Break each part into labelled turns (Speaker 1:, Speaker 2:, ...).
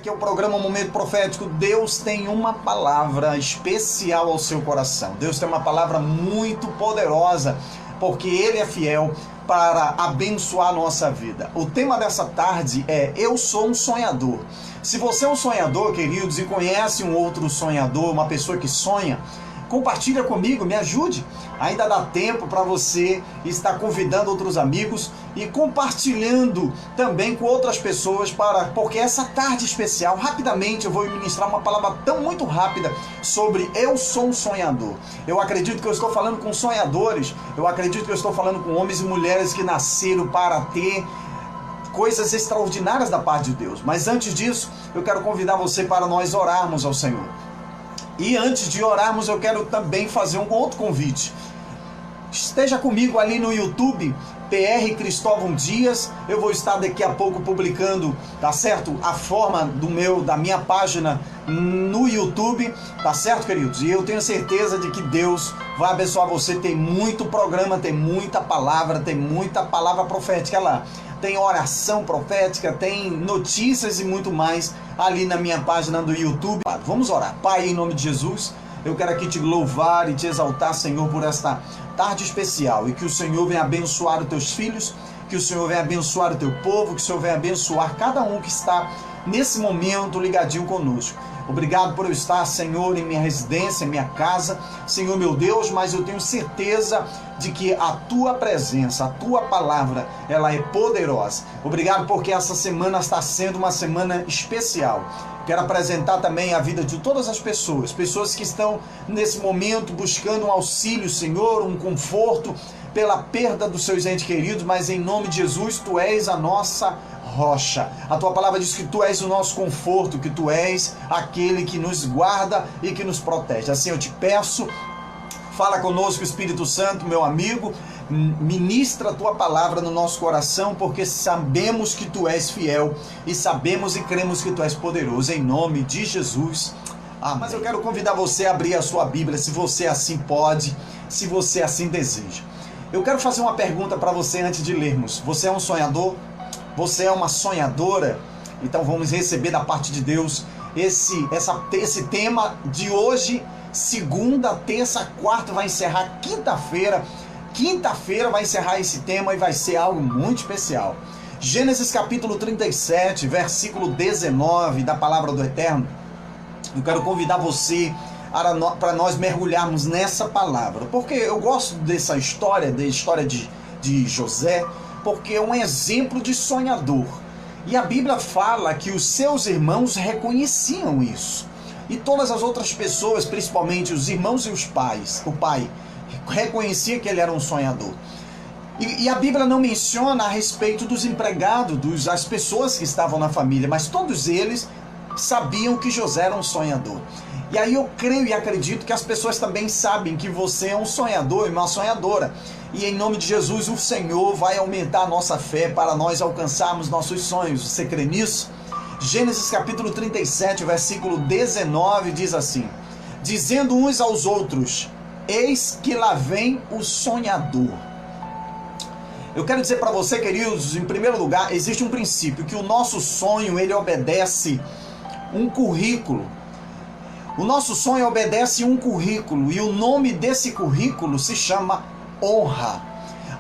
Speaker 1: aqui é o programa Momento Profético. Deus tem uma palavra especial ao seu coração. Deus tem uma palavra muito poderosa, porque Ele é fiel para abençoar a nossa vida. O tema dessa tarde é Eu Sou um Sonhador. Se você é um sonhador, queridos, e conhece um outro sonhador, uma pessoa que sonha, compartilha comigo, me ajude. Ainda dá tempo para você estar convidando outros amigos e compartilhando também com outras pessoas, porque essa tarde especial, rapidamente eu vou ministrar uma palavra muito rápida sobre Eu Sou um Sonhador. Eu acredito que eu estou falando com sonhadores, eu acredito que eu estou falando com homens e mulheres que nasceram para ter coisas extraordinárias da parte de Deus. Mas antes disso, eu quero convidar você para nós orarmos ao Senhor. E antes de orarmos, eu quero também fazer um outro convite. Esteja comigo ali no YouTube, PR Cristóvão Dias. Eu vou estar daqui a pouco publicando, tá certo? A forma da minha página no YouTube, tá certo, queridos? E eu tenho certeza de que Deus vai abençoar você. Tem muito programa, tem muita palavra profética lá. Tem oração profética, tem notícias e muito mais ali na minha página do YouTube. Vamos orar. Pai, em nome de Jesus, eu quero aqui te louvar e te exaltar, Senhor, por esta tarde especial. E que o Senhor venha abençoar os teus filhos, que o Senhor venha abençoar o teu povo, que o Senhor venha abençoar cada um que está nesse momento ligadinho conosco. Obrigado por eu estar, Senhor, em minha residência, em minha casa, Senhor meu Deus, mas eu tenho certeza de que a tua presença, a tua palavra, ela é poderosa. Obrigado porque essa semana está sendo uma semana especial. Quero apresentar também a vida de todas as pessoas que estão nesse momento buscando um auxílio, Senhor, um conforto pela perda dos seus entes queridos, mas em nome de Jesus, tu és a nossa rocha. A tua palavra diz que tu és o nosso conforto, que tu és aquele que nos guarda e que nos protege. Assim eu te peço, fala conosco, Espírito Santo, meu amigo, ministra a tua palavra no nosso coração, porque sabemos que tu és fiel e sabemos e cremos que tu és poderoso, em nome de Jesus. Amém. Mas eu quero convidar você a abrir a sua Bíblia, se você assim pode, se você assim deseja. Eu quero fazer uma pergunta para você antes de lermos. Você é um sonhador? Você é uma sonhadora? Então vamos receber da parte de Deus esse tema de hoje, segunda, terça, quarta, vai encerrar quinta-feira. Quinta-feira vai encerrar esse tema e vai ser algo muito especial. Gênesis capítulo 37, versículo 19 da palavra do Eterno. Eu quero convidar você para nós mergulharmos nessa palavra, porque eu gosto dessa história, de José, porque é um exemplo de sonhador. E a Bíblia fala que os seus irmãos reconheciam isso. E todas as outras pessoas, principalmente os irmãos e o pai, reconhecia que ele era um sonhador. E a Bíblia não menciona a respeito dos empregados, das pessoas que estavam na família, mas todos eles sabiam que José era um sonhador. E aí eu creio e acredito que as pessoas também sabem que você é um sonhador e uma sonhadora. E em nome de Jesus, o Senhor vai aumentar a nossa fé para nós alcançarmos nossos sonhos. Você crê nisso? Gênesis capítulo 37, versículo 19 diz assim: dizendo uns aos outros, eis que lá vem o sonhador. Eu quero dizer para você, queridos, em primeiro lugar, existe um princípio, que o nosso sonho, ele obedece um currículo. O nosso sonho obedece um currículo, e o nome desse currículo se chama honra.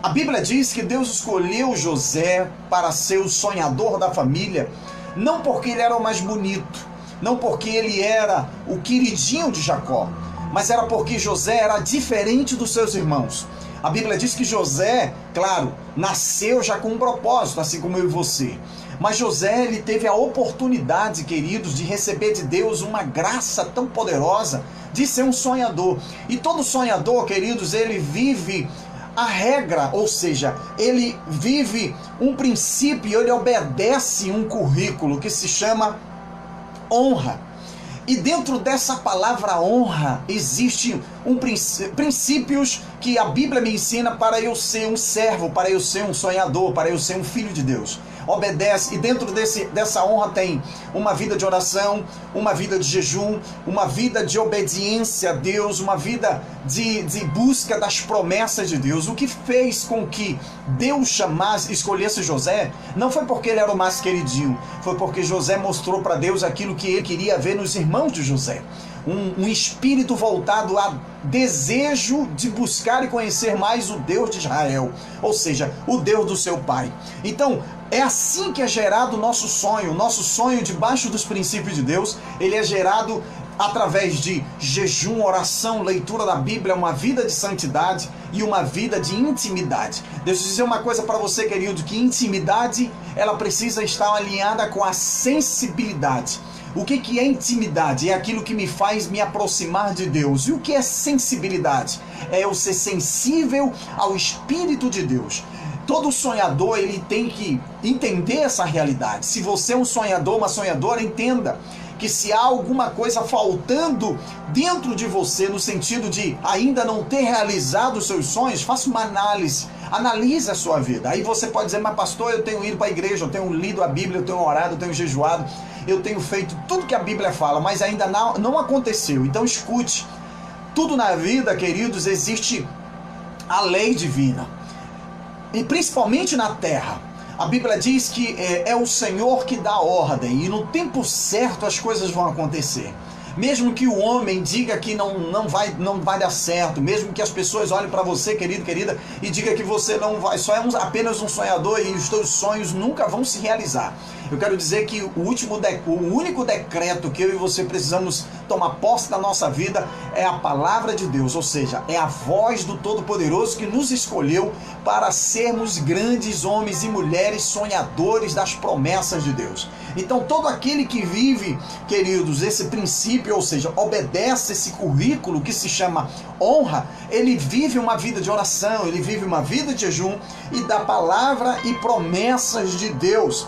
Speaker 1: A Bíblia diz que Deus escolheu José para ser o sonhador da família, não porque ele era o mais bonito, não porque ele era o queridinho de Jacó, mas era porque José era diferente dos seus irmãos. A Bíblia diz que José, claro, nasceu já com um propósito, assim como eu e você. Mas José, ele teve a oportunidade, queridos, de receber de Deus uma graça tão poderosa de ser um sonhador. E todo sonhador, queridos, ele vive a regra, ou seja, ele vive um princípio, ele obedece um currículo que se chama honra. E dentro dessa palavra honra existe princípios que a Bíblia me ensina para eu ser um servo, para eu ser um sonhador, para eu ser um filho de Deus. Obedece, e dentro dessa honra tem uma vida de oração, uma vida de jejum, uma vida de obediência a Deus, uma vida de busca das promessas de Deus. O que fez com que Deus escolhesse José, não foi porque ele era o mais queridinho, foi porque José mostrou para Deus aquilo que ele queria ver nos irmãos de José. Um espírito voltado a desejo de buscar e conhecer mais o Deus de Israel, ou seja, o Deus do seu pai. Então, é assim que é gerado o nosso sonho debaixo dos princípios de Deus. Ele é gerado através de jejum, oração, leitura da Bíblia, uma vida de santidade e uma vida de intimidade. Deixa eu dizer uma coisa para você, querido, que intimidade, ela precisa estar alinhada com a sensibilidade. O que é intimidade? É aquilo que me faz me aproximar de Deus. E o que é sensibilidade? É eu ser sensível ao Espírito de Deus. Todo sonhador, ele tem que entender essa realidade. Se você é um sonhador, uma sonhadora, entenda que se há alguma coisa faltando dentro de você, no sentido de ainda não ter realizado os seus sonhos, faça uma análise. Analise a sua vida. Aí você pode dizer, mas pastor, eu tenho ido para a igreja, eu tenho lido a Bíblia, eu tenho orado, eu tenho jejuado, eu tenho feito tudo que a Bíblia fala, mas ainda não aconteceu. Então escute, tudo na vida, queridos, existe a lei divina. E principalmente na terra. A Bíblia diz que é o Senhor que dá ordem, e no tempo certo as coisas vão acontecer. Mesmo que o homem diga que não vai dar certo, mesmo que as pessoas olhem para você, querido, querida, e diga que você não vai, só é apenas um sonhador e os teus sonhos nunca vão se realizar. Eu quero dizer que o único decreto que eu e você precisamos tomar posse da nossa vida é a palavra de Deus, ou seja, é a voz do Todo-Poderoso que nos escolheu para sermos grandes homens e mulheres sonhadores das promessas de Deus. Então todo aquele que vive, queridos, esse princípio, ou seja, obedece esse currículo que se chama honra, ele vive uma vida de oração, ele vive uma vida de jejum e da palavra e promessas de Deus.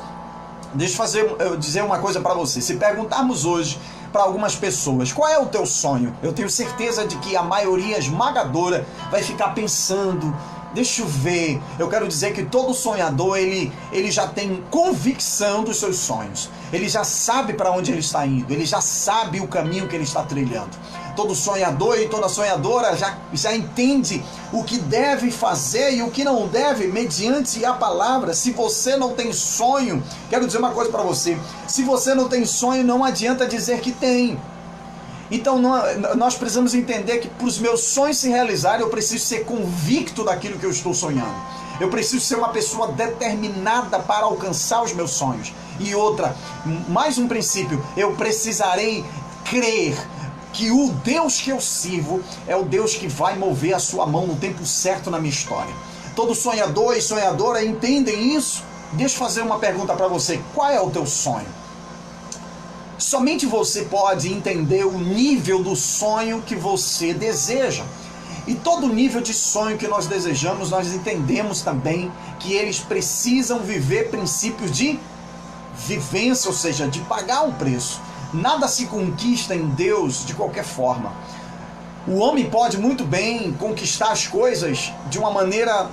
Speaker 1: Deixa eu dizer uma coisa para você. Se perguntarmos hoje para algumas pessoas, qual é o teu sonho? Eu tenho certeza de que a maioria esmagadora vai ficar pensando, deixa eu ver. Eu quero dizer que todo sonhador, ele já tem convicção dos seus sonhos. Ele já sabe para onde ele está indo, ele já sabe o caminho que ele está trilhando. Todo sonhador e toda sonhadora já entende o que deve fazer e o que não deve mediante a palavra. Se você não tem sonho, quero dizer uma coisa para você, se você não tem sonho, não adianta dizer que tem. Então nós precisamos entender que para os meus sonhos se realizarem, eu preciso ser convicto daquilo que eu estou sonhando. Eu preciso ser uma pessoa determinada para alcançar os meus sonhos. E outra, mais um princípio, eu precisarei crer que o Deus que eu sirvo é o Deus que vai mover a sua mão no tempo certo na minha história. Todo sonhador e sonhadora entendem isso? Deixa eu fazer uma pergunta para você. Qual é o teu sonho? Somente você pode entender o nível do sonho que você deseja. E todo nível de sonho que nós desejamos, nós entendemos também que eles precisam viver princípios de vivência, ou seja, de pagar um preço. Nada se conquista em Deus de qualquer forma. O homem pode muito bem conquistar as coisas de uma maneira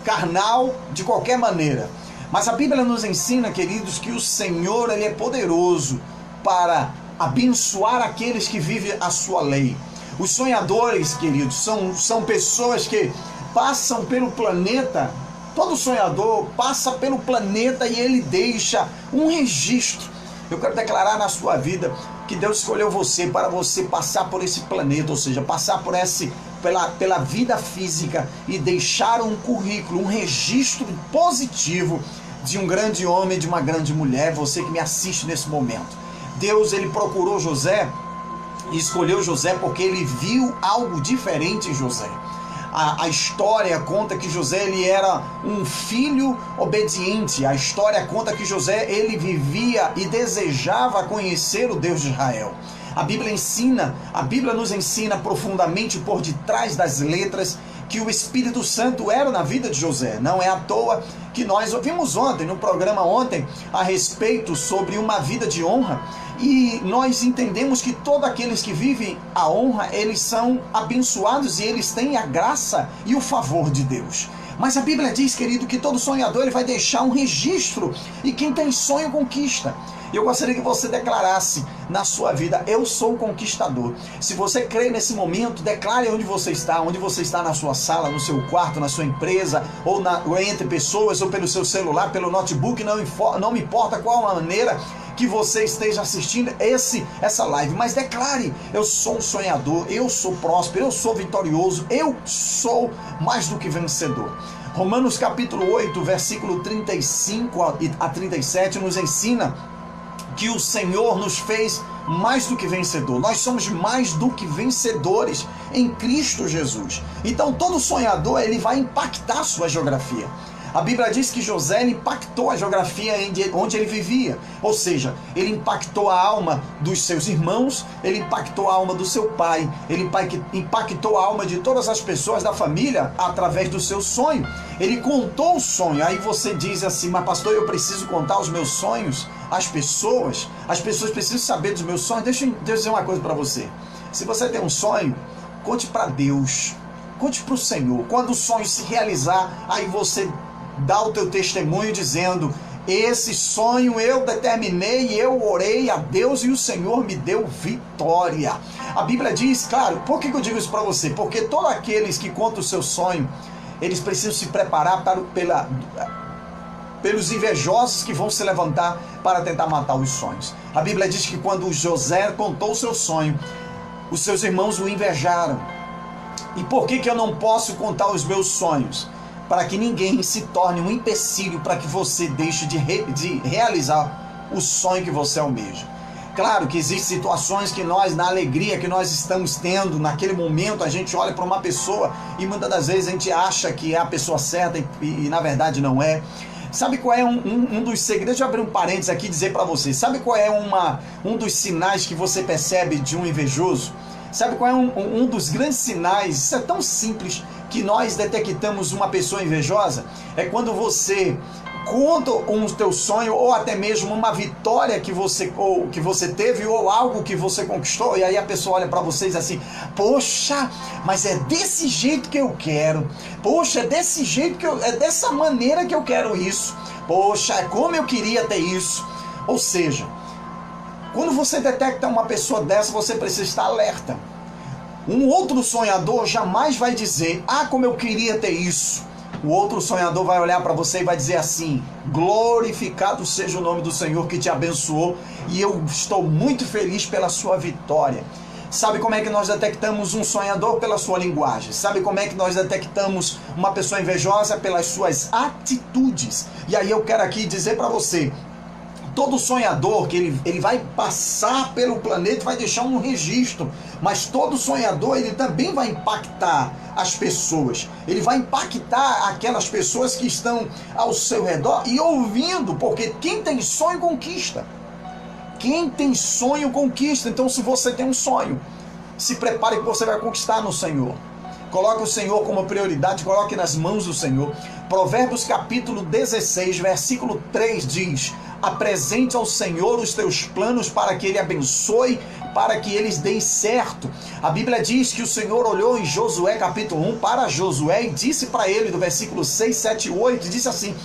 Speaker 1: carnal, de qualquer maneira. Mas a Bíblia nos ensina, queridos, que o Senhor, ele é poderoso para abençoar aqueles que vivem a sua lei. Os sonhadores, queridos, são pessoas que passam pelo planeta. Todo sonhador passa pelo planeta e ele deixa um registro. Eu quero declarar na sua vida que Deus escolheu você para você passar por esse planeta, ou seja, passar pela vida física e deixar um currículo, um registro positivo de um grande homem, de uma grande mulher, você que me assiste nesse momento. Deus, ele procurou José e escolheu José porque ele viu algo diferente em José. A história conta que José, ele era um filho obediente. A história conta que José, ele vivia e desejava conhecer o Deus de Israel. A Bíblia nos ensina profundamente por detrás das letras que o Espírito Santo era na vida de José. Não é à toa que nós ouvimos ontem, no programa ontem, a respeito sobre uma vida de honra, e nós entendemos que todos aqueles que vivem a honra, eles são abençoados e eles têm a graça e o favor de Deus. Mas a Bíblia diz, querido, que todo sonhador ele vai deixar um registro, e quem tem sonho conquista. Eu gostaria que você declarasse na sua vida: eu sou conquistador. Se você crê nesse momento, declare onde você está na sua sala, no seu quarto, na sua empresa, ou entre pessoas, ou pelo seu celular, pelo notebook, não me importa qual a maneira que você esteja assistindo essa live, mas declare: eu sou um sonhador, eu sou próspero, eu sou vitorioso, eu sou mais do que vencedor. Romanos capítulo 8, versículo 35 a 37 nos ensina que o Senhor nos fez mais do que vencedor. Nós somos mais do que vencedores em Cristo Jesus. Então todo sonhador ele vai impactar a sua geografia. A Bíblia diz que José impactou a geografia onde ele vivia, ou seja, ele impactou a alma dos seus irmãos, ele impactou a alma do seu pai, ele impactou a alma de todas as pessoas da família através do seu sonho. Ele contou o sonho. Aí você diz assim: mas pastor, eu preciso contar os meus sonhos às pessoas? As pessoas precisam saber dos meus sonhos? Deixa eu dizer uma coisa para você. Se você tem um sonho, conte para Deus, conte para o Senhor. Quando o sonho se realizar, aí você dá o teu testemunho dizendo: esse sonho eu determinei, eu orei a Deus e o Senhor me deu vitória. A Bíblia diz, claro, por que eu digo isso para você? Porque todos aqueles que contam o seu sonho, eles precisam se preparar pelos invejosos que vão se levantar para tentar matar os sonhos. A Bíblia diz que quando José contou o seu sonho, os seus irmãos o invejaram. E por que eu não posso contar os meus sonhos? Para que ninguém se torne um empecilho para que você deixe de realizar o sonho que você almeja. Claro que existem situações que nós, na alegria que nós estamos tendo, naquele momento, a gente olha para uma pessoa e muitas das vezes a gente acha que é a pessoa certa e na verdade não é. Sabe qual é um dos segredos? Deixa eu abrir um parênteses aqui e dizer para você. Sabe qual é um dos sinais que você percebe de um invejoso? Sabe qual é um dos grandes sinais? Isso é tão simples que nós detectamos uma pessoa invejosa. É quando você conta um teu sonho, ou até mesmo uma vitória que você teve, ou algo que você conquistou, e aí a pessoa olha para vocês assim: poxa, mas é desse jeito que eu quero, poxa, é desse jeito é dessa maneira que eu quero isso, poxa, é como eu queria ter isso. Ou seja, quando você detecta uma pessoa dessa, você precisa estar alerta. Um outro sonhador jamais vai dizer: ah, como eu queria ter isso. O outro sonhador vai olhar para você e vai dizer assim: glorificado seja o nome do Senhor que te abençoou, e eu estou muito feliz pela sua vitória. Sabe como é que nós detectamos um sonhador? Pela sua linguagem. Sabe como é que nós detectamos uma pessoa invejosa? Pelas suas atitudes. E aí eu quero aqui dizer para você: todo sonhador, que ele vai passar pelo planeta, vai deixar um registro, mas todo sonhador, ele também vai impactar as pessoas, ele vai impactar aquelas pessoas que estão ao seu redor e ouvindo, porque quem tem sonho conquista. Quem tem sonho conquista. Então, se você tem um sonho, se prepare que você vai conquistar no Senhor. Coloque o Senhor como prioridade, coloque nas mãos do Senhor. Provérbios capítulo 16, versículo 3 diz: apresente ao Senhor os teus planos para que Ele abençoe, para que eles deem certo. A Bíblia diz que o Senhor olhou em Josué capítulo 1 para Josué e disse para ele, do versículo 6, 7 e 8, disse assim: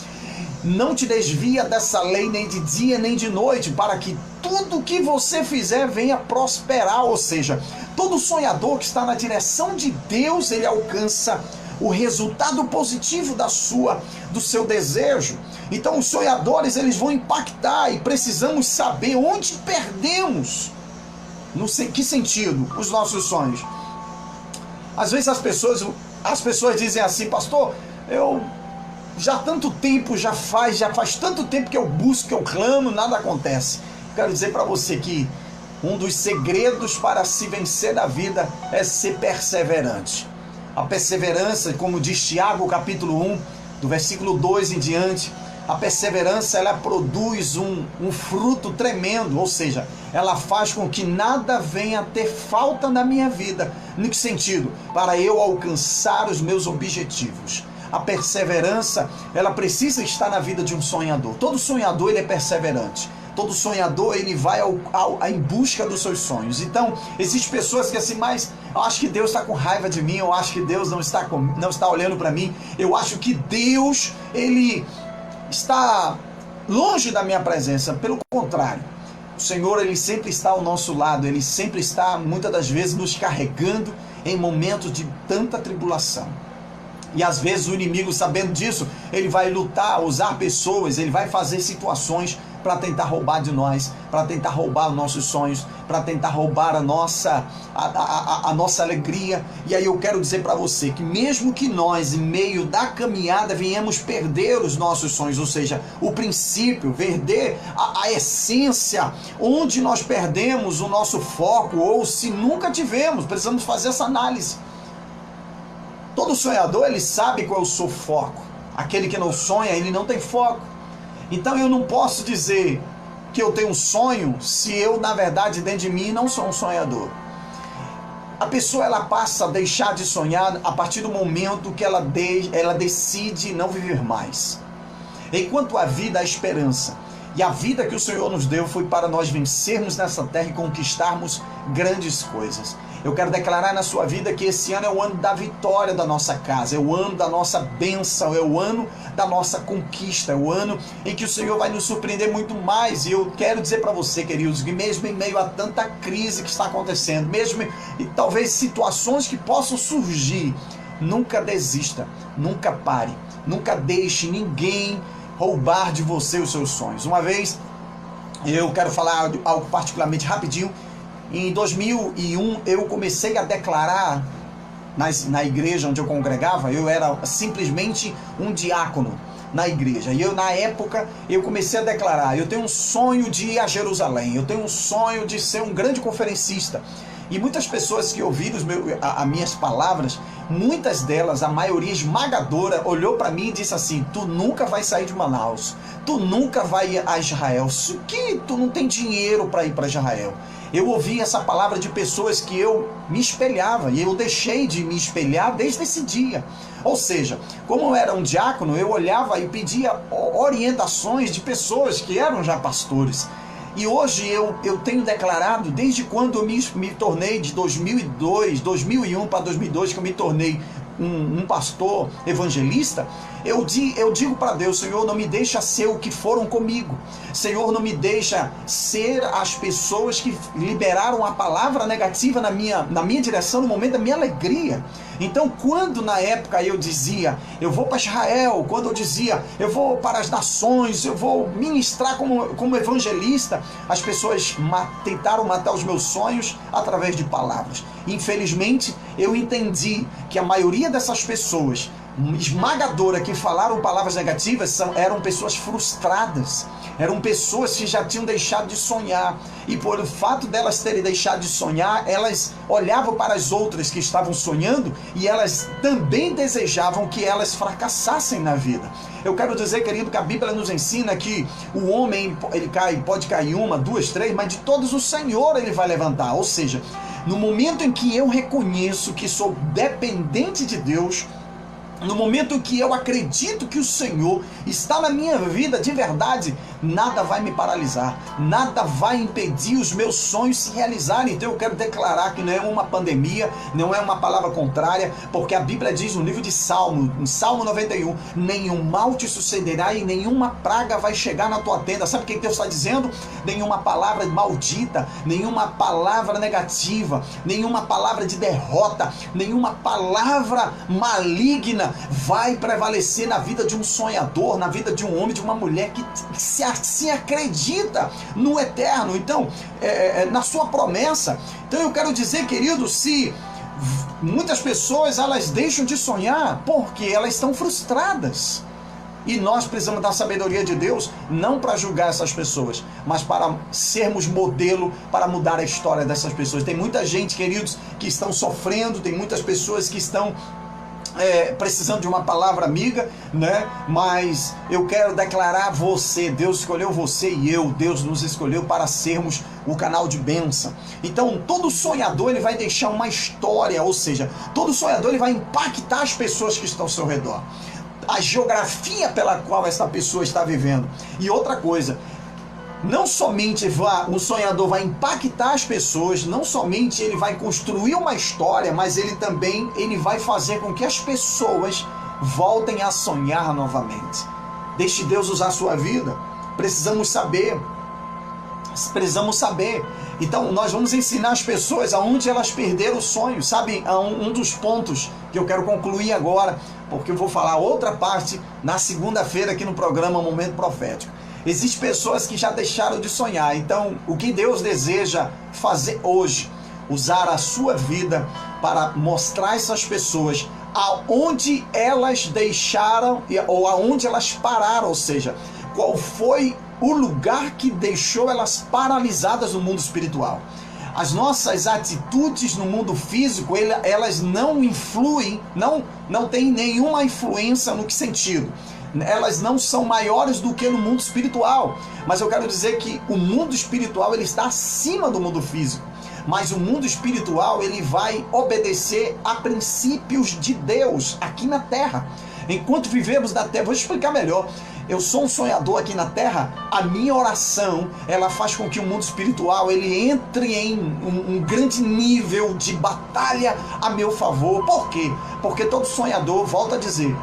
Speaker 1: não te desvia dessa lei nem de dia nem de noite, para que tudo que você fizer venha prosperar. Ou seja, todo sonhador que está na direção de Deus, ele alcança o resultado positivo do seu desejo. Então os sonhadores, eles vão impactar, e precisamos saber onde perdemos. Que sentido? Os nossos sonhos. Às vezes as pessoas dizem assim: pastor, eu já tanto tempo, já faz tanto tempo que eu busco, que eu clamo, nada acontece. Quero dizer para você que um dos segredos para se vencer na vida é ser perseverante. A perseverança, como diz Tiago capítulo 1, do versículo 2 em diante, A perseverança, ela produz um fruto tremendo, ou seja, ela faz com que nada venha a ter falta na minha vida. Em que sentido? Para eu alcançar os meus objetivos. A perseverança, ela precisa estar na vida de um sonhador. Todo sonhador, ele é perseverante. Todo sonhador, ele vai em busca dos seus sonhos. Então, existem pessoas que assim, mas eu acho que Deus está com raiva de mim, eu acho que Deus não está olhando para mim, eu acho que Deus, ele está longe da minha presença. Pelo contrário, o Senhor, ele sempre está ao nosso lado, ele sempre está, muitas das vezes, nos carregando em momentos de tanta tribulação. E às vezes o inimigo, sabendo disso, ele vai lutar, usar pessoas, ele vai fazer situações para tentar roubar de nós, para tentar roubar os nossos sonhos, para tentar roubar a nossa alegria. E aí eu quero dizer para você que mesmo que nós, em meio da caminhada, venhamos perder os nossos sonhos, ou seja, o princípio, perder a essência, onde nós perdemos o nosso foco, ou se nunca tivemos, precisamos fazer essa análise. Todo sonhador, ele sabe qual é o seu foco. Aquele que não sonha, ele não tem foco. Então eu não posso dizer que eu tenho um sonho se eu, na verdade, dentro de mim não sou um sonhador. A pessoa, ela passa a deixar de sonhar a partir do momento que ela decide não viver mais. Enquanto a vida, a esperança. E a vida que o Senhor nos deu foi para nós vencermos nessa terra e conquistarmos grandes coisas. Eu quero declarar na sua vida que esse ano é o ano da vitória da nossa casa, é o ano da nossa bênção, é o ano da nossa conquista, é o ano em que o Senhor vai nos surpreender muito mais. E eu quero dizer para você, queridos, que mesmo em meio a tanta crise que está acontecendo, mesmo e talvez situações que possam surgir, nunca desista, nunca pare, nunca deixe ninguém roubar de você os seus sonhos. Uma vez, eu quero falar algo particularmente rapidinho. Em 2001, eu comecei a declarar na igreja onde eu congregava, eu era simplesmente um diácono na igreja. E na época, eu comecei a declarar, eu tenho um sonho de ir a Jerusalém, eu tenho um sonho de ser um grande conferencista. E muitas pessoas que ouviram as minhas palavras, muitas delas, a maioria esmagadora, olhou para mim e disse assim: tu nunca vai sair de Manaus, tu nunca vai a Israel, que tu não tem dinheiro para ir para Israel. Eu ouvi essa palavra de pessoas que eu me espelhava, e eu deixei de me espelhar desde esse dia. Ou seja, como eu era um diácono, eu olhava e pedia orientações de pessoas que eram já pastores. E hoje eu tenho declarado, desde quando eu me tornei, de 2001 para 2002, que eu me tornei um pastor evangelista, eu digo para Deus: Senhor, não me deixa ser o que foram comigo. Senhor, não me deixa ser as pessoas que liberaram a palavra negativa na minha direção no momento da minha alegria. Então, quando na época eu dizia, eu vou para Israel, quando eu dizia, eu vou para as nações, eu vou ministrar como evangelista, as pessoas tentaram matar os meus sonhos através de palavras. Infelizmente, eu entendi que a maioria dessas pessoas esmagadora que falaram palavras negativas eram pessoas frustradas, eram pessoas que já tinham deixado de sonhar, e por o fato delas terem deixado de sonhar, elas olhavam para as outras que estavam sonhando e elas também desejavam que elas fracassassem na vida. Eu quero dizer, querido, que a Bíblia nos ensina que o homem, ele pode cair uma, duas, três, mas de todos o Senhor ele vai levantar. Ou seja, no momento em que eu reconheço que sou dependente de Deus, no momento em que eu acredito que o Senhor está na minha vida de verdade, nada vai me paralisar, nada vai impedir os meus sonhos se realizarem. Então eu quero declarar que não é uma pandemia, não é uma palavra contrária, porque a Bíblia diz no livro de Salmo, em Salmo 91, nenhum mal te sucederá e nenhuma praga vai chegar na tua tenda. Sabe o que Deus está dizendo? Nenhuma palavra maldita, nenhuma palavra negativa, nenhuma palavra de derrota, nenhuma palavra maligna vai prevalecer na vida de um sonhador, na vida de um homem, de uma mulher que se assim acredita no eterno, então na sua promessa. Então eu quero dizer, querido, se muitas pessoas elas deixam de sonhar porque elas estão frustradas, e nós precisamos da sabedoria de Deus, não para julgar essas pessoas, mas para sermos modelo, para mudar a história dessas pessoas. Tem muita gente, queridos, que estão sofrendo, tem muitas pessoas que estão precisando de uma palavra amiga, né? Mas eu quero declarar você, Deus escolheu você e eu, Deus nos escolheu para sermos o canal de bênção. Então todo sonhador ele vai deixar uma história, ou seja, todo sonhador ele vai impactar as pessoas que estão ao seu redor, a geografia pela qual essa pessoa está vivendo. E outra coisa, não somente o sonhador vai impactar as pessoas, não somente ele vai construir uma história, mas ele também vai fazer com que as pessoas voltem a sonhar novamente. Deixe Deus usar a sua vida. Precisamos saber. Então nós vamos ensinar as pessoas aonde elas perderam o sonho. Sabe, um dos pontos que eu quero concluir agora, porque eu vou falar outra parte na segunda-feira aqui no programa Momento Profético. Existem pessoas que já deixaram de sonhar. Então, o que Deus deseja fazer hoje? Usar a sua vida para mostrar a essas pessoas aonde elas deixaram ou aonde elas pararam. Ou seja, qual foi o lugar que deixou elas paralisadas no mundo espiritual. As nossas atitudes no mundo físico, elas não influem, não tem nenhuma influência no que sentido? Elas não são maiores do que no mundo espiritual. Mas eu quero dizer que o mundo espiritual ele está acima do mundo físico. Mas o mundo espiritual ele vai obedecer a princípios de Deus aqui na Terra. Enquanto vivemos na Terra, vou explicar melhor. Eu sou um sonhador aqui na Terra. A minha oração, ela faz com que o mundo espiritual ele entre em um grande nível de batalha a meu favor. Por quê? Porque todo sonhador, volto a dizer,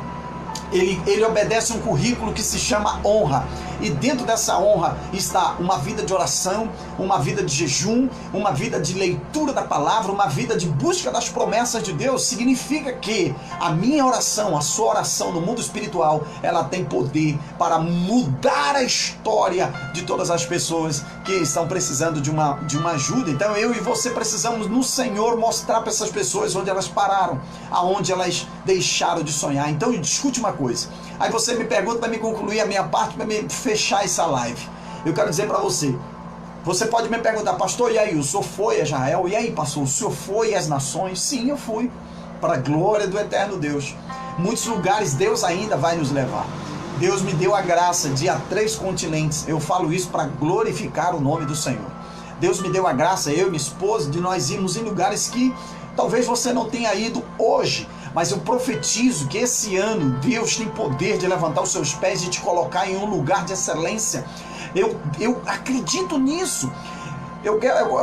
Speaker 1: ele obedece um currículo que se chama honra. E dentro dessa honra está uma vida de oração, uma vida de jejum, uma vida de leitura da palavra, uma vida de busca das promessas de Deus. Significa que a minha oração, a sua oração no mundo espiritual, ela tem poder para mudar a história de todas as pessoas que estão precisando de uma ajuda. Então eu e você precisamos no Senhor mostrar para essas pessoas onde elas pararam, aonde elas deixaram de sonhar. Então discute uma coisa. Aí você me pergunta para me concluir a minha parte, para me fechar essa live. Eu quero dizer para você, você pode me perguntar, pastor, e aí, o senhor foi a Israel? E aí, pastor, o senhor foi às nações? Sim, eu fui, para a glória do eterno Deus. Muitos lugares Deus ainda vai nos levar. Deus me deu a graça de ir a 3 continentes. Eu falo isso para glorificar o nome do Senhor. Deus me deu a graça, eu e minha esposa, de nós irmos em lugares que talvez você não tenha ido hoje, mas eu profetizo que esse ano Deus tem poder de levantar os seus pés e te colocar em um lugar de excelência. Eu acredito nisso. Eu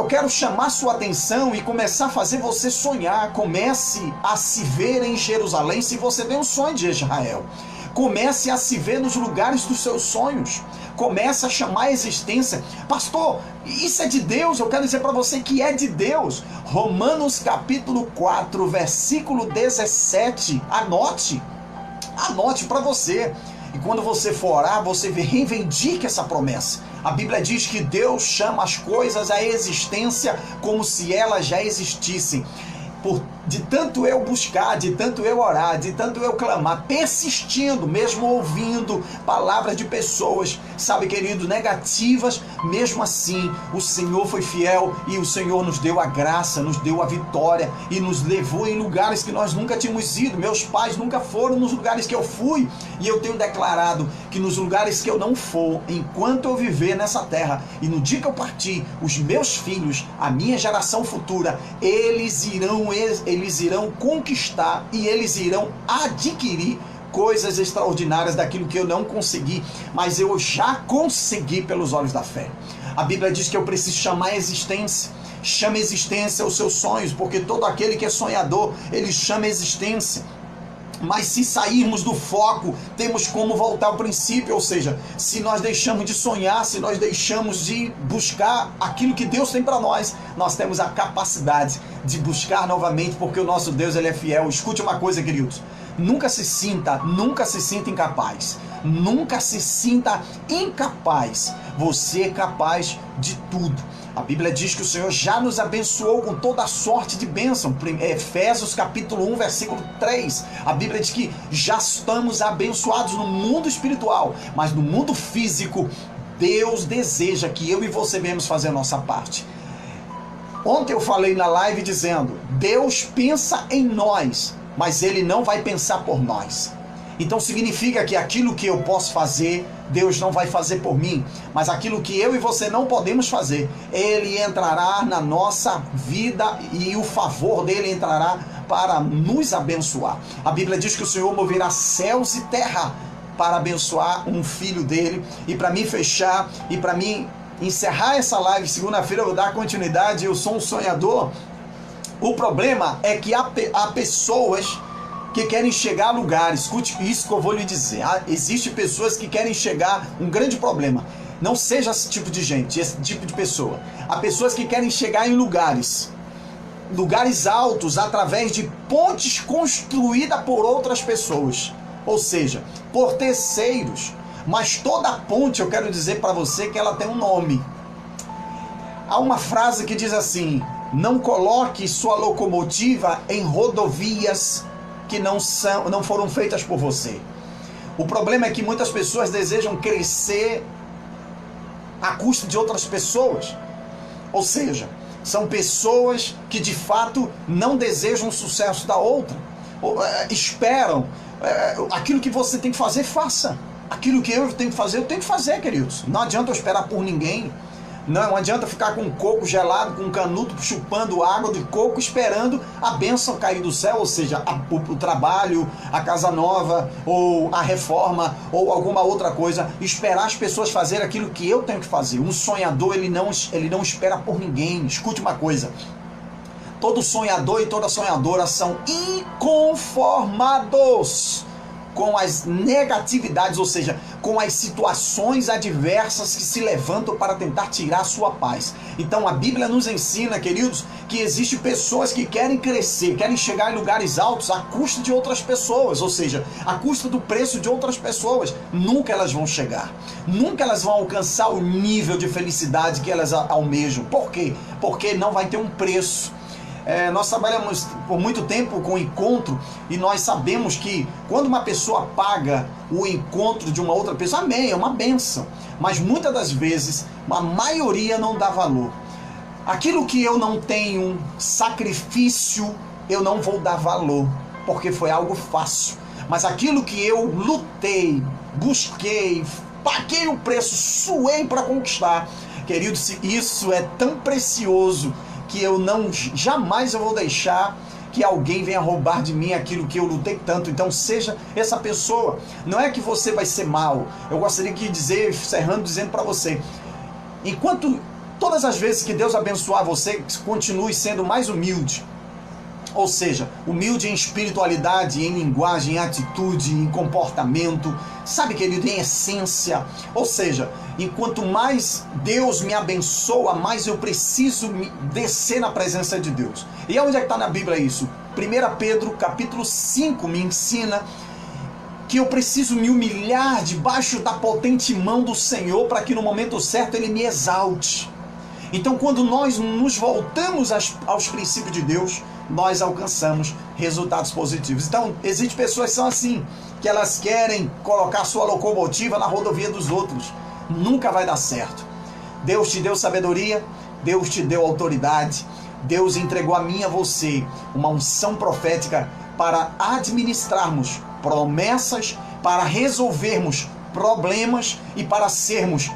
Speaker 1: quero chamar sua atenção e começar a fazer você sonhar. Comece a se ver em Jerusalém se você tem um sonho de Israel. Comece a se ver nos lugares dos seus sonhos. Comece a chamar a existência. Pastor, isso é de Deus? Eu quero dizer para você que é de Deus. Romanos capítulo 4, versículo 17. Anote para você. E quando você for orar, você reivindique essa promessa. A Bíblia diz que Deus chama as coisas à existência como se elas já existissem. De tanto eu buscar, de tanto eu orar, de tanto eu clamar, persistindo, mesmo ouvindo palavras de pessoas, sabe, querido, negativas, mesmo assim, o Senhor foi fiel e o Senhor nos deu a graça, nos deu a vitória e nos levou em lugares que nós nunca tínhamos ido. Meus pais nunca foram nos lugares que eu fui e eu tenho declarado que nos lugares que eu não for, enquanto eu viver nessa terra e no dia que eu partir, os meus filhos, a minha geração futura, eles irão conquistar e eles irão adquirir coisas extraordinárias daquilo que eu não consegui, mas eu já consegui pelos olhos da fé. A Bíblia diz que eu preciso chamar a existência. Chame a existência os seus sonhos, porque todo aquele que é sonhador, ele chama a existência. Mas se sairmos do foco, temos como voltar ao princípio, ou seja, se nós deixamos de sonhar, se nós deixamos de buscar aquilo que Deus tem para nós, nós temos a capacidade de buscar novamente, porque o nosso Deus ele é fiel. Escute uma coisa, queridos, nunca se sinta incapaz. Nunca se sinta incapaz. Você é capaz de tudo. A Bíblia diz que o Senhor já nos abençoou com toda a sorte de bênção. Efésios capítulo 1, versículo 3. A Bíblia diz que já estamos abençoados no mundo espiritual, mas no mundo físico, Deus deseja que eu e você venhamos fazer a nossa parte. Ontem eu falei na live dizendo, Deus pensa em nós mas ele não vai pensar por nós. Então significa que aquilo que eu posso fazer, Deus não vai fazer por mim, mas aquilo que eu e você não podemos fazer, ele entrará na nossa vida e o favor dele entrará para nos abençoar. A Bíblia diz que o Senhor moverá céus e terra para abençoar um filho dele. E para mim fechar, e para mim encerrar essa live, segunda-feira eu vou dar continuidade, eu sou um sonhador. O problema é que há pessoas que querem chegar a lugares, escute isso que eu vou lhe dizer, existem pessoas que querem chegar, um grande problema, não seja esse tipo de gente, esse tipo de pessoa, há pessoas que querem chegar em lugares altos através de pontes construídas por outras pessoas, ou seja, por terceiros, mas toda ponte, eu quero dizer para você que ela tem um nome. Há uma frase que diz assim: não coloque sua locomotiva em rodovias que não foram feitas por você. O problema é que muitas pessoas desejam crescer à custa de outras pessoas. Ou seja, são pessoas que de fato não desejam o sucesso da outra. Esperam. Aquilo que você tem que fazer, faça. Aquilo que eu tenho que fazer, queridos. Não adianta eu esperar por ninguém. Não adianta ficar com coco gelado, com um canudo chupando água de coco, esperando a bênção cair do céu, ou seja, o trabalho, a casa nova, ou a reforma, ou alguma outra coisa. Esperar as pessoas fazerem aquilo que eu tenho que fazer. Um sonhador, ele não espera por ninguém. Escute uma coisa. Todo sonhador e toda sonhadora são inconformados com as negatividades, ou seja, com as situações adversas que se levantam para tentar tirar a sua paz. Então a Bíblia nos ensina, queridos, que existem pessoas que querem crescer, querem chegar em lugares altos à custa de outras pessoas, ou seja, à custa do preço de outras pessoas. Nunca elas vão chegar, nunca elas vão alcançar o nível de felicidade que elas almejam. Por quê? Porque não vai ter um preço. Nós trabalhamos por muito tempo com encontro e nós sabemos que quando uma pessoa paga o encontro de uma outra pessoa, amém, é uma bênção, mas muitas das vezes a maioria não dá valor. Aquilo que eu não tenho sacrifício, eu não vou dar valor, porque foi algo fácil, mas aquilo que eu lutei, busquei, paguei o preço, suei para conquistar, querido, isso é tão precioso que jamais eu vou deixar que alguém venha roubar de mim aquilo que eu lutei tanto. Então seja essa pessoa. Não é que você vai ser mal. Eu gostaria de dizer, encerrando, dizendo para você, enquanto todas as vezes que Deus abençoar você, continue sendo mais humilde. Ou seja, humilde em espiritualidade, em linguagem, em atitude, em comportamento, sabe, querido, em essência. Ou seja, enquanto mais Deus me abençoa, mais eu preciso descer na presença de Deus. E onde é que está na Bíblia isso? 1 Pedro capítulo 5 me ensina que eu preciso me humilhar debaixo da potente mão do Senhor para que no momento certo Ele me exalte. Então quando nós nos voltamos aos princípios de Deus, nós alcançamos resultados positivos. Então, existem pessoas que são assim, que elas querem colocar sua locomotiva na rodovia dos outros. Nunca vai dar certo. Deus te deu sabedoria, Deus te deu autoridade, Deus entregou a mim e a você uma unção profética para administrarmos promessas, para resolvermos problemas e para sermos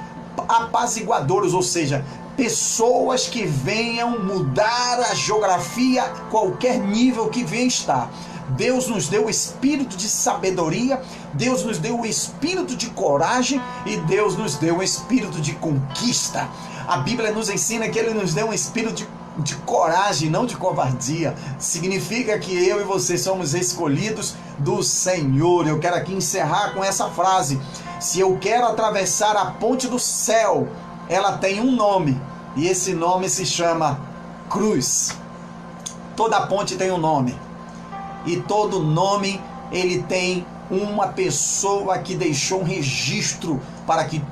Speaker 1: apaziguadores, ou seja, pessoas que venham mudar a geografia, qualquer nível que venha estar. Deus nos deu o espírito de sabedoria, Deus nos deu o espírito de coragem e Deus nos deu o espírito de conquista. A Bíblia nos ensina que Ele nos deu um espírito de coragem, não de covardia. Significa que eu e você somos escolhidos do Senhor. Eu quero aqui encerrar com essa frase: se eu quero atravessar a ponte do céu, ela tem um nome, e esse nome se chama cruz. Toda ponte tem um nome, e todo nome ele tem uma pessoa que deixou um registro para que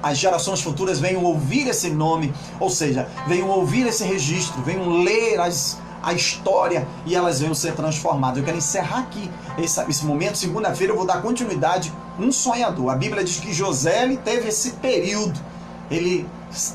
Speaker 1: as gerações futuras venham ouvir esse nome, ou seja, venham ouvir esse registro, venham ler a história e elas venham ser transformadas. Eu quero encerrar aqui esse momento. Segunda-feira eu vou dar continuidade. Um sonhador. A Bíblia diz que José ele teve esse período, ele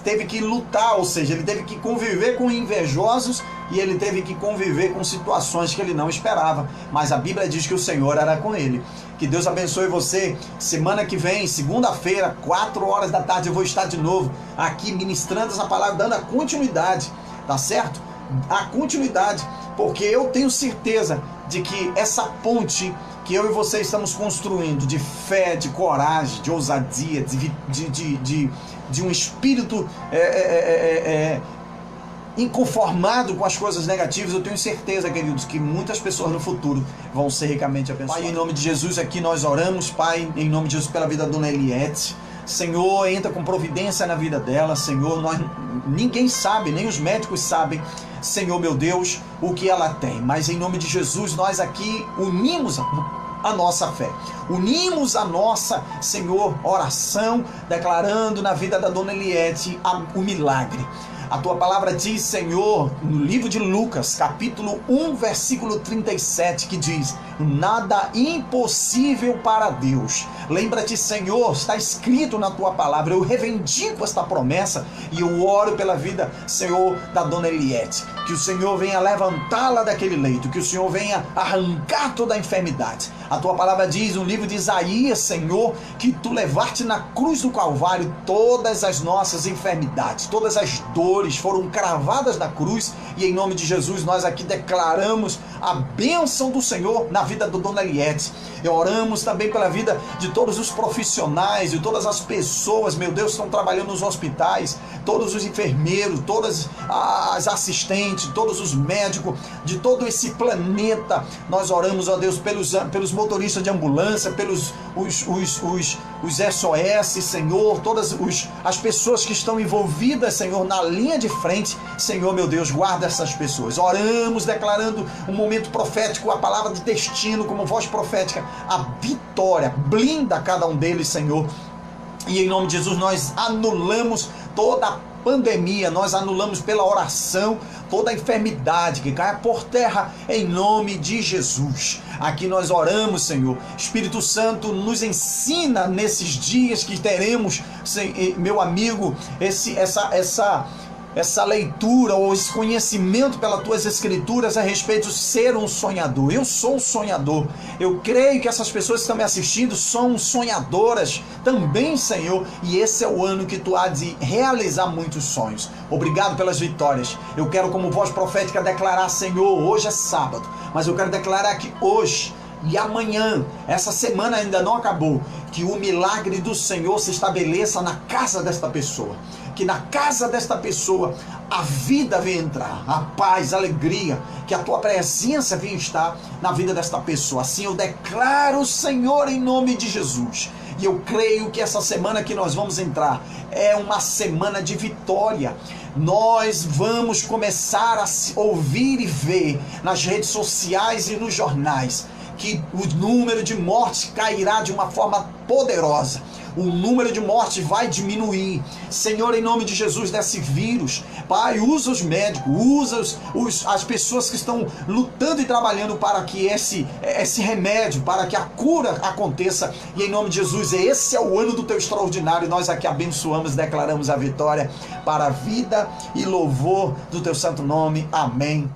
Speaker 1: teve que lutar, ou seja, ele teve que conviver com invejosos e ele teve que conviver com situações que ele não esperava, mas a Bíblia diz que o Senhor era com ele. Que Deus abençoe você. Semana que vem, segunda-feira, 4 horas da tarde, eu vou estar de novo aqui ministrando essa palavra, dando a continuidade, tá certo? A continuidade, porque eu tenho certeza de que essa ponte que eu e você estamos construindo, de fé, de coragem, de ousadia, de um espírito inconformado com as coisas negativas, eu tenho certeza, queridos, que muitas pessoas no futuro vão ser ricamente abençoadas. Pai, em nome de Jesus, aqui nós oramos, Pai, em nome de Jesus, pela vida da dona Eliette. Senhor, entra com providência na vida dela, Senhor, ninguém sabe, nem os médicos sabem, Senhor meu Deus, o que ela tem, mas em nome de Jesus, nós aqui unimos a nossa fé, unimos a nossa, Senhor, oração, declarando na vida da dona Eliette o milagre. A tua palavra diz, Senhor, no livro de Lucas, capítulo 1, versículo 37, que diz: nada impossível para Deus. Lembra-te, Senhor, está escrito na tua palavra, eu reivindico esta promessa e eu oro pela vida, Senhor, da dona Eliette. Que o Senhor venha levantá-la daquele leito, que o Senhor venha arrancar toda a enfermidade. A tua palavra diz no livro de Isaías, Senhor, que tu levaste na cruz do Calvário todas as nossas enfermidades, todas as dores foram cravadas na cruz, e em nome de Jesus nós aqui declaramos a bênção do Senhor na vida da dona Eliette. E oramos também pela vida de todos os profissionais, de todas as pessoas, meu Deus, que estão trabalhando nos hospitais, todos os enfermeiros, todas as assistentes, todos os médicos de todo esse planeta. Nós oramos, ó Deus, pelos motoristas de ambulância, pelos os SOS, Senhor, todas as pessoas que estão envolvidas, Senhor, na linha de frente. Senhor, meu Deus, guarda essas pessoas. Oramos declarando um momento profético, a palavra de destino como voz profética, a vitória, blinda cada um deles, Senhor. E em nome de Jesus nós anulamos toda a pandemia, nós anulamos pela oração toda a enfermidade que caia por terra em nome de Jesus. Aqui nós oramos, Senhor. Espírito Santo, nos ensina nesses dias que teremos, meu amigo, essa leitura ou esse conhecimento pelas tuas escrituras a respeito de ser um sonhador. Eu sou um sonhador. Eu creio que essas pessoas que estão me assistindo são sonhadoras também, Senhor. E esse é o ano que tu há de realizar muitos sonhos. Obrigado pelas vitórias. Eu quero, como voz profética, declarar, Senhor, hoje é sábado, mas eu quero declarar que hoje e amanhã, essa semana ainda não acabou, que o milagre do Senhor se estabeleça na casa desta pessoa. Que na casa desta pessoa a vida venha entrar, a paz, a alegria, que a tua presença venha estar na vida desta pessoa. Assim eu declaro, Senhor, em nome de Jesus. E eu creio que essa semana que nós vamos entrar é uma semana de vitória. Nós vamos começar a ouvir e ver nas redes sociais e nos jornais que o número de mortes cairá de uma forma poderosa. O número de mortes vai diminuir. Senhor, em nome de Jesus, desse vírus, Pai, usa os médicos, usa as pessoas que estão lutando e trabalhando para que esse remédio, para que a cura aconteça. E em nome de Jesus, esse é o ano do teu extraordinário. Nós aqui abençoamos e declaramos a vitória para a vida e louvor do teu santo nome. Amém.